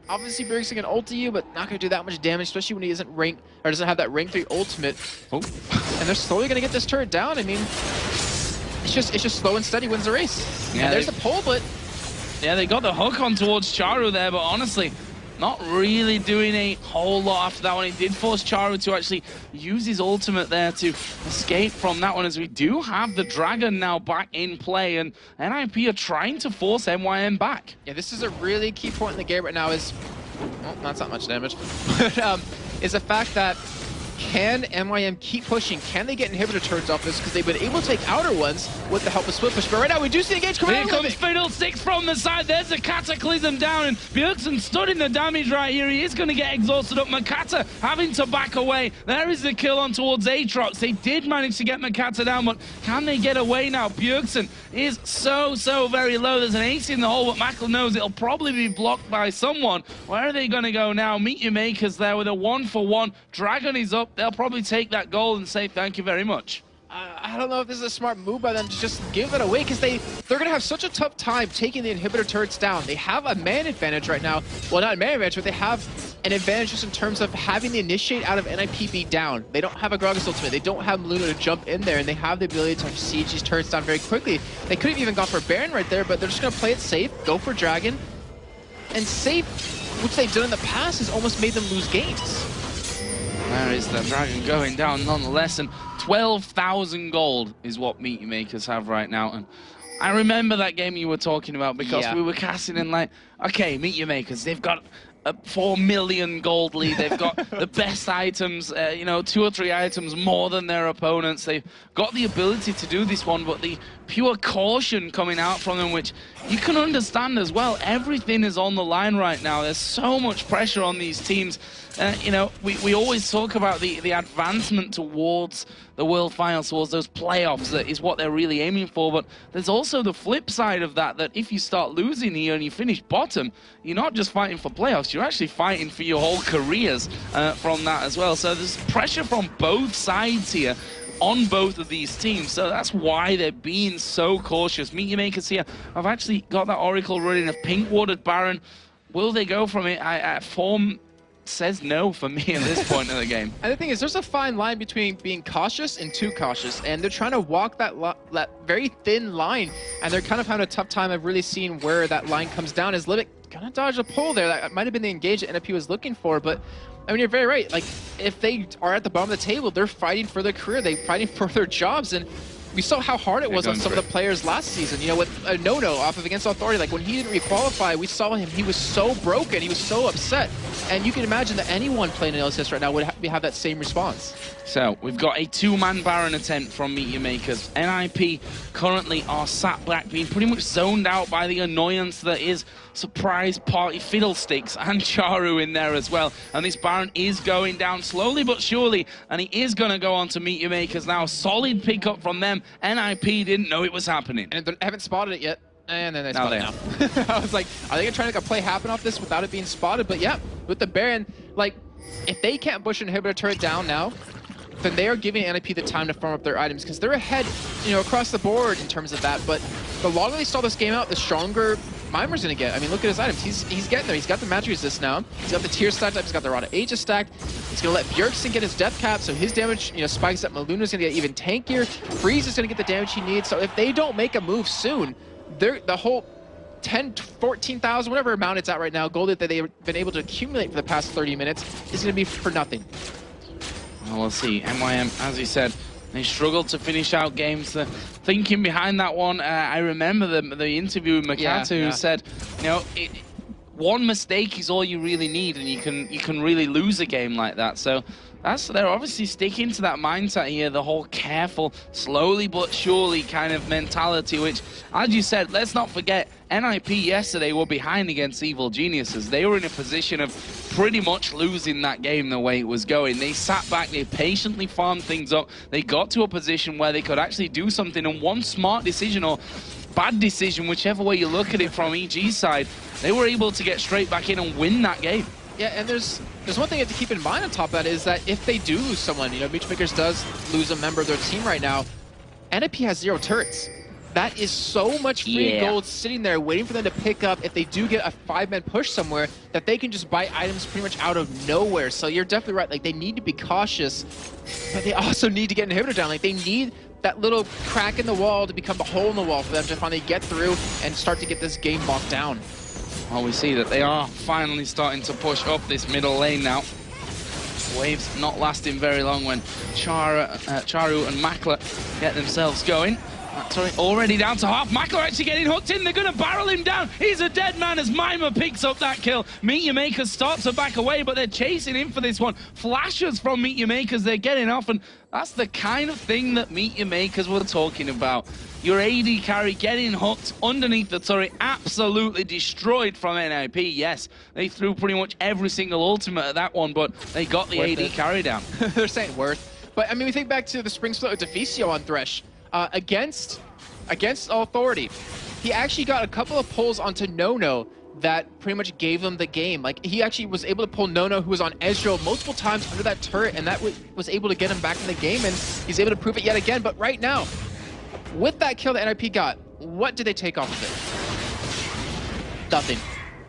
B: obviously Bjergsen can ult you, but not going to do that much damage, especially when he isn't rank, or doesn't have that rank 3 ultimate. Oh. And they're slowly going to get this turret down. I mean, it's just slow and steady wins the race. Yeah, and there's the pull, but
A: yeah, they got the hook on towards Charu there, but honestly, not really doing a whole lot after that one. It did force Charu to actually use his ultimate there to escape from that one, as we do have the Dragon now back in play, and NIP are trying to force MYM back.
B: Yeah, this is a really key point in the game right now is, well, that's not much damage, but is the fact that can MYM keep pushing? Can they get inhibitor turrets off this? Because they've been able to take outer ones with the help of split push. But right now, we do see the engage coming out.
A: Here comes Fiddlesticks from the side. There's a Cataclysm down, and Bjergsen studying the damage right here. He is going to get exhausted up. Makata having to back away. There is the kill on towards Aatrox. They did manage to get Makata down, but can they get away now? Bjergsen is so very low. There's an ace in the hole, but Mackle knows it'll probably be blocked by someone. Where are they going to go now? Meteor Makers there with a 1-for-1. Dragon is up. They'll probably take that goal and say thank you very much.
B: I don't know if this is a smart move by them to just give it away, because they're going to have such a tough time taking the inhibitor turrets down. They have a man advantage right now. Well, not a man advantage, but they have an advantage just in terms of having the initiate out of NIP be down. They don't have a Gragas ultimate. They don't have Luna to jump in there, and they have the ability to siege these turrets down very quickly. They could have even gone for Baron right there, but they're just going to play it safe, go for Dragon, and safe, which they've done in the past, has almost made them lose games.
A: There is the Dragon going down nonetheless, and 12,000 gold is what Meteor Makers have right now. And I remember that game you were talking about, because we were casting in like, okay, Meteor Makers, they've got a 4 million gold lead. They've got the best items, you know, 2 or 3 items more than their opponents. They've got the ability to do this one, but the pure caution coming out from them, which you can understand as well. Everything is on the line right now. There's so much pressure on these teams. You know, we always talk about the advancement towards the World Finals, towards those playoffs. That is what they're really aiming for. But there's also the flip side of that, that if you start losing here and you finish bottom, you're not just fighting for playoffs, you're actually fighting for your whole careers from that as well. So there's pressure from both sides here on both of these teams, so that's why they're being so cautious. Meteor Makers here, I've actually got that Oracle running of Pink Watered Baron. Will they go from it? Form says no for me at this point in the game.
B: And the thing is, there's a fine line between being cautious and too cautious, and they're trying to walk that very thin line, and they're kind of having a tough time of really seeing where that line comes down. As Livic kind of dodged a pull there, that might have been the engage that NFP was looking for, but I mean, you're very right. Like, if they are at the bottom of the table, they're fighting for their career, they're fighting for their jobs, and we saw how hard it was on some of the players last season. You know, with a no-no off of Against Authority, like when he didn't requalify, we saw him, he was so broken, he was so upset. And you can imagine that anyone playing an LCS right now would have that same response.
A: So, we've got a 2-man Baron attempt from Meteor Makers. NIP currently are sat back, being pretty much zoned out by the annoyance that is Surprise Party Fiddlesticks and Charu in there as well. And this Baron is going down slowly but surely, and he is going to go on to Meteor Makers now. Solid pickup from them. NIP didn't know it was happening.
B: And they haven't spotted it yet. And then they spotted it now. I was like, are they going to try to make a play happen off this without it being spotted? But yeah, with the Baron, like, if they can't push an inhibitor turret down now, then they are giving NIP the time to farm up their items, because they're ahead, you know, across the board in terms of that. But the longer they stall this game out, the stronger Mimer's going to get. I mean, look at his items. He's getting there. He's got the magic resist now. He's got the tier stacked up. He's got the Rod of Aegis stacked. He's going to let Bjergsen get his death cap, so his damage, you know, spikes up. Maluna's going to get even tankier. Freeze is going to get the damage he needs. So if they don't make a move soon, the whole 10, 14,000, whatever amount it's at right now, gold that they've been able to accumulate for the past 30 minutes is going to be for nothing.
A: Well, we'll see. MYM, as you said, they struggled to finish out games. The thinking behind that one, I remember the interview with Makatu who said, you know, one mistake is all you really need, and you can really lose a game like that. So they're obviously sticking to that mindset here, the whole careful, slowly but surely kind of mentality, which, as you said, let's not forget, NIP yesterday were behind against Evil Geniuses. They were in a position of pretty much losing that game the way it was going. They sat back, they patiently farmed things up, they got to a position where they could actually do something, and one smart decision or bad decision, whichever way you look at it from EG's side, they were able to get straight back in and win that game.
B: Yeah, and there's one thing you have to keep in mind on top of that, is that if they do lose someone, you know, Meteor Makers does lose a member of their team right now, NIP has 0 turrets. That is so much free gold sitting there waiting for them to pick up if they do get a 5-man push somewhere, that they can just buy items pretty much out of nowhere. So you're definitely right. Like, they need to be cautious, but they also need to get an inhibitor down. Like, they need that little crack in the wall to become the hole in the wall for them to finally get through and start to get this game locked down.
A: Well, we see that they are finally starting to push up this middle lane now. Waves not lasting very long when Charu and Makler get themselves going. Sorry, already down to half. Makler actually getting hooked in. They're going to barrel him down. He's a dead man as Mimer picks up that kill. Meteor Makers start to back away, but they're chasing him for this one. Flashes from Meteor Makers. They're getting off, and that's the kind of thing that Meteor Makers were talking about. Your AD carry getting hooked underneath the turret, absolutely destroyed from NIP. Yes, they threw pretty much every single ultimate at that one, but they got the AD carry down.
B: They're saying worth. But, I mean, we think back to the spring split with Deficio on Thresh. Against Authority, he actually got a couple of pulls onto No-No that pretty much gave him the game. Like, he actually was able to pull Nono, who was on Ezreal multiple times under that turret, and that was able to get him back in the game, and he's able to prove it yet again. But right now, with that kill that NIP got, what did they take off of it? Nothing.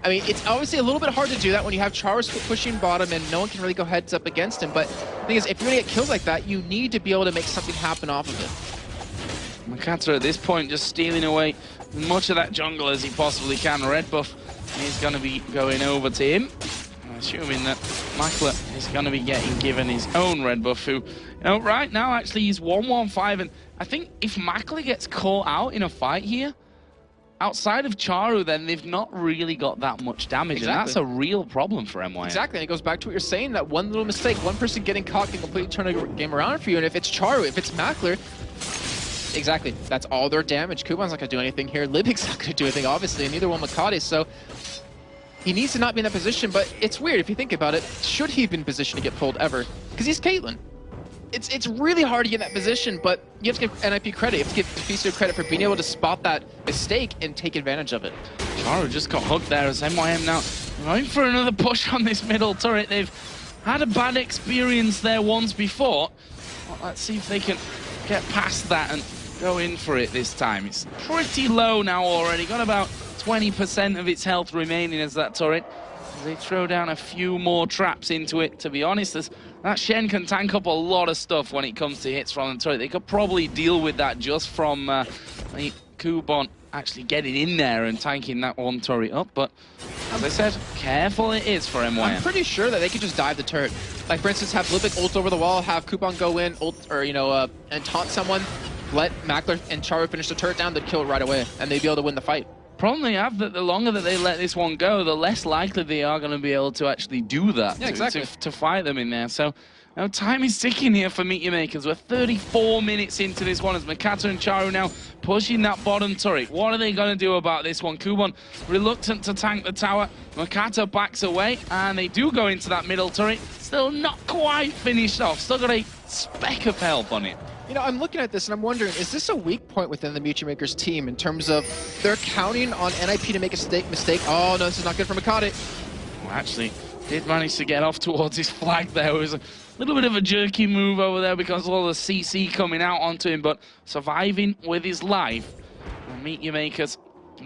B: I mean, it's obviously a little bit hard to do that when you have Charos pushing bottom and no one can really go heads up against him. But the thing is, if you're going to get kills like that, you need to be able to make something happen off of it.
A: Makata at this point just stealing away as much of that jungle as he possibly can. Red buff is going to be going over to him. I'm assuming that Makler is going to be getting given his own red buff, who, you know, right now actually he's 1-1-5. And I think if Makler gets caught out in a fight here, outside of Charu, then they've not really got that much damage, and that's a real problem for MYM.
B: Exactly, and it goes back to what you're saying, that one little mistake, one person getting caught can completely turn a game around for you, and if it's Charu, if it's Makler, exactly, that's all their damage. Kuban's not going to do anything here, Libic's not going to do anything, obviously, and neither will Makati, so he needs to not be in that position, but it's weird if you think about it. Should he have been positioned to get pulled ever? Because he's Caitlyn. It's really hard to get in that position, but you have to give NIP credit. You have to give Fisto credit for being able to spot that mistake and take advantage of it.
A: Charu just got hooked there as MYM now going for another push on this middle turret. They've had a bad experience there once before. Well, let's see if they can get past that and go in for it this time. It's pretty low now already. Got about 20% of its health remaining as that turret. They throw down a few more traps into it, to be honest. That Shen can tank up a lot of stuff when it comes to hits from the turret. They could probably deal with that just from Kuban actually getting in there and tanking that one turret up. But as I said, careful it is for MYM.
B: I'm pretty sure that they could just dive the turret. Like, for instance, have Libic ult over the wall, have Kuban go in, ult, or, you know, and taunt someone, let Makler and Charu finish the turret down, they'd kill it right away, and they'd be able to win the fight.
A: Problem they have that the longer that they let this one go, the less likely they are going to be able to actually do that, to fight them in there. So now time is ticking here for Meteor Makers. We're 34 minutes into this one as Makata and Charu now pushing that bottom turret. What are they going to do about this one? Kuban reluctant to tank the tower. Makata backs away, and they do go into that middle turret. Still not quite finished off. Still got a speck of health on it.
B: You know, I'm looking at this and I'm wondering, is this a weak point within the Meteor Makers team in terms of they're counting on NIP to make a mistake? Oh, no, this is not good for Makati.
A: Well, actually, did manage to get off towards his flag there. It was a little bit of a jerky move over there because of all the CC coming out onto him, but surviving with his life. And Meteor Makers,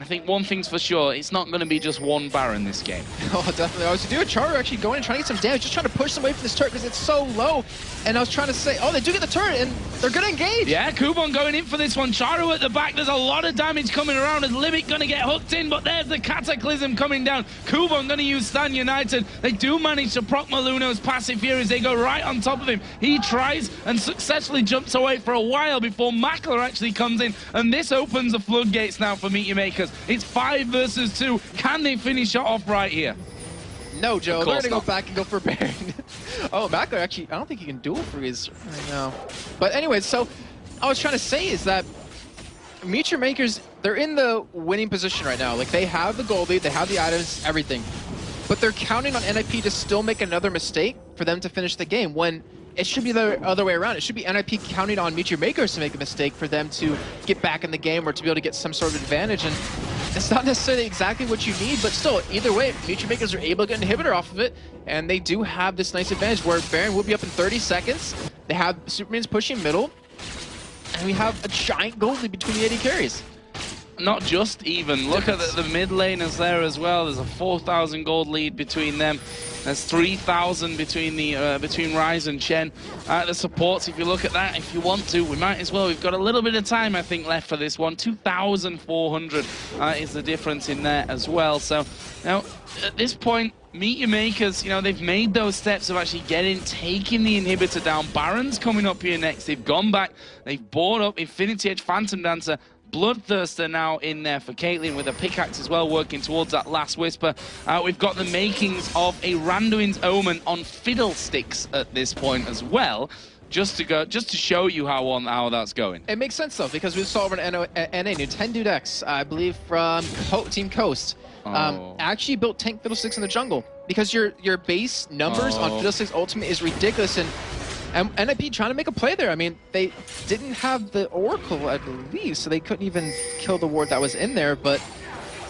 A: I think one thing's for sure, it's not going to be just one Baron this game.
B: Oh, definitely. I was to do a Charu actually going and trying to get some damage, just trying to push them away from this turret because it's so low. And I was trying to say, oh, they do get the turret and they're going to engage.
A: Yeah, Kuban going in for this one. Charu at the back. There's a lot of damage coming around as Libic going to get hooked in, but there's the Cataclysm coming down. Kuban going to use Stan United. They do manage to proc Maluno's passive here as they go right on top of him. He tries and successfully jumps away for a while before Makler actually comes in, and this opens the floodgates now for Meteor Makers. It's 5 versus 2. Can they finish it off right here?
B: No, Joe. They're going to go back and go for Baron. Oh, Makler actually, I don't think he can dual freeze right now. But anyways, so I was trying to say is that Meteor Makers, they're in the winning position right now. Like, they have the gold lead, they have the items, everything. But they're counting on NIP to still make another mistake for them to finish the game when it should be the other way around. It should be NIP counting on Meteor Makers to make a mistake for them to get back in the game or to be able to get some sort of advantage. And it's not necessarily exactly what you need, but still, either way, Meteor Makers are able to get an inhibitor off of it, and they do have this nice advantage where Baron will be up in 30 seconds. They have Supermans pushing middle, and we have a giant gold lead between the AD carries.
A: Not just even. Look at the mid laners there as well. There's a 4,000 gold lead between them. There's 3,000 between the between Ryze and Shen. The supports, if you look at that, if you want to, we might as well. We've got a little bit of time, I think, left for this one. 2,400 is the difference in there as well. So now at this point, Meteor Makers, you know, they've made those steps of actually taking the inhibitor down. Baron's coming up here next. They've gone back. They've bought up Infinity Edge, Phantom Dancer. Bloodthirster now in there for Caitlyn with a pickaxe as well, working towards that last whisper. We've got the makings of a Randuin's Omen on fiddlesticks at this point as well, just to show you how that's going.
B: It makes sense though, because we saw over an NA Nintendo Dex, I believe from Team Coast, actually built tank fiddlesticks in the jungle because your base numbers on fiddlesticks ultimate is ridiculous. And NIP trying to make a play there. I mean, they didn't have the Oracle, I believe, so they couldn't even kill the ward that was in there. But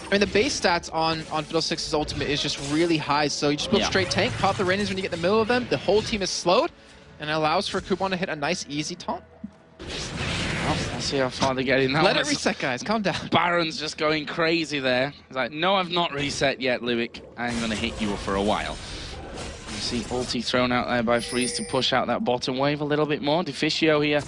B: I mean, the base stats on Fiddlesticks' ultimate is just really high, so you just build straight tank, pop the Reynas when you get in the middle of them, the whole team is slowed, and it allows for Kubon to hit a nice, easy taunt.
A: Well, let's see how far they get in that.
B: Let it reset, guys. Calm down.
A: Baron's just going crazy there. He's like, no, I've not reset yet, Lyric. I'm going to hit you for a while. You see ulti thrown out there by Freeze to push out that bottom wave a little bit more. Deficio here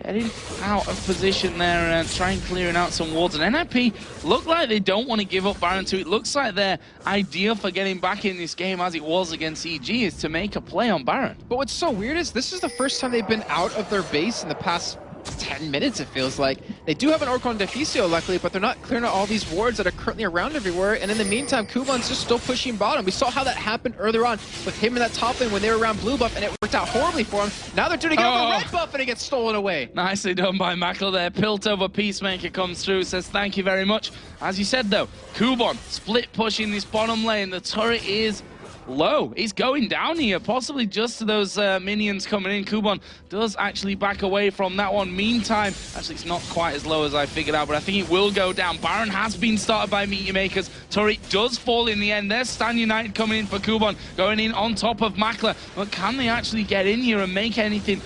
A: getting out of position there and trying clearing out some wards. And NIP look like they don't want to give up Baron 2. It looks like their idea for getting back in this game as it was against EG is to make a play on Baron.
B: But what's so weird is this is the first time they've been out of their base in the past 10 minutes, it feels like. They do have an Orc on Deficio, luckily, but they're not clearing out all these wards that are currently around everywhere. And in the meantime, Kubon's just still pushing bottom. We saw how that happened earlier on with him in that top lane when they were around blue buff, and it worked out horribly for him. Now they're doing it again with red buff, and it gets stolen away. Nicely
A: done by Mackle there. Piltover Peacemaker comes through, says thank you very much. As you said, though, Kubon split pushing this bottom lane. The turret is low. He's going down here, possibly just to those minions coming in. Kubon does actually back away from that one. Meantime, actually it's not quite as low as I figured out, but I think it will go down. Baron has been started by Meteor Makers. Turret does fall in the end. There's Stan United coming in for Kubon, going in on top of Mackler. But can they actually get in here and make anything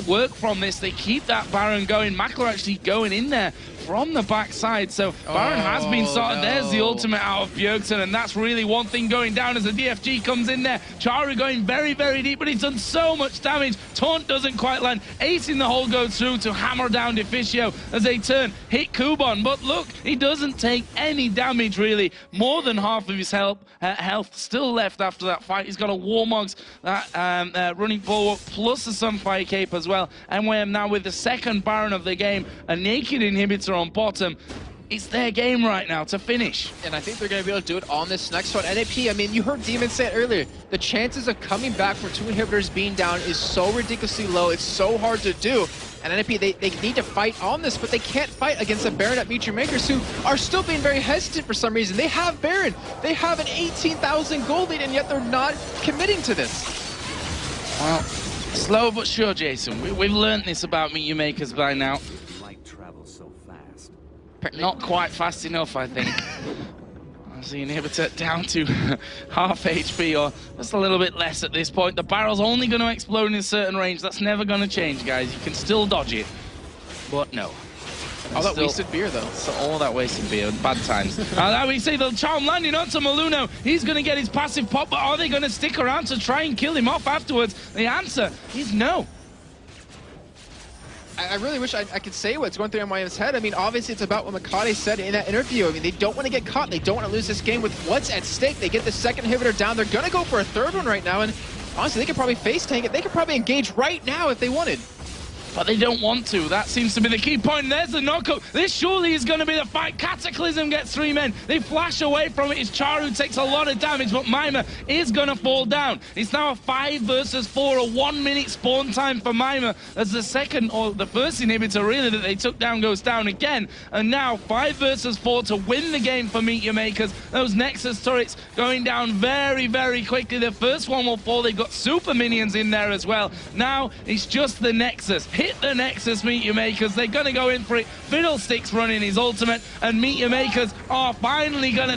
A: work from this? They keep that Baron going. Mackler actually going in there from the backside, so Baron has been started. There's the ultimate out of Bjergsen, and that's really one thing going down as the DFG comes in there. Charu going very, very deep, but he's done so much damage. Taunt doesn't quite land. Ace in the hole goes through to hammer down Deficio as they turn, hit Kubon, but look, he doesn't take any damage really. More than half of his health still left after that fight. He's got a Warmogs running forward, plus a Sunfire Cape as well, and we're now with the second Baron of the game, a naked inhibitor on bottom. It's their game right now to finish.
B: And I think they're going to be able to do it on this next one. NAP, I mean, you heard Demon say it earlier. The chances of coming back from 2 inhibitors being down is so ridiculously low. It's so hard to do. And NAP, they need to fight on this, but they can't fight against a Baron at Meteor Makers who are still being very hesitant for some reason. They have Baron. They have an 18,000 gold lead, and yet they're not committing to this.
A: Well, slow but sure, Jason. We've learned this about Meteor Makers by now. Not quite fast enough, I think. As the inhibitor down to half HP, or just a little bit less at this point. The barrel's only going to explode in a certain range. That's never going to change, guys. You can still dodge it, but no.
B: All that wasted beer, though.
A: So all that wasted beer, bad times. Now we see the charm landing onto Maluno. He's going to get his passive pop, but are they going to stick around to try and kill him off afterwards? The answer is no.
B: I really wish I could say what's going through MYM's head. I mean, obviously it's about what Makade said in that interview. I mean, they don't want to get caught. They don't want to lose this game with what's at stake. They get the second inhibitor down. They're going to go for a third one right now. And honestly, they could probably face tank it. They could probably engage right now if they wanted.
A: But they don't want to. That seems to be the key point. There's the knockup. This surely is going to be the fight. Cataclysm gets 3 men. They flash away from it. It's Charu takes a lot of damage, but Mima is going to fall down. It's now a 5 versus 4, a 1 minute spawn time for Mima as the second, or the first inhibitor really that they took down goes down again. And now 5 versus 4 to win the game for Meteor Makers. Those Nexus turrets going down very, very quickly. The first one will fall. They've got super minions in there as well. Now it's just the Nexus. Hit the Nexus, Meteor Makers. They're going to go in for it. Fiddlesticks running his ultimate, and Meteor Makers are finally going to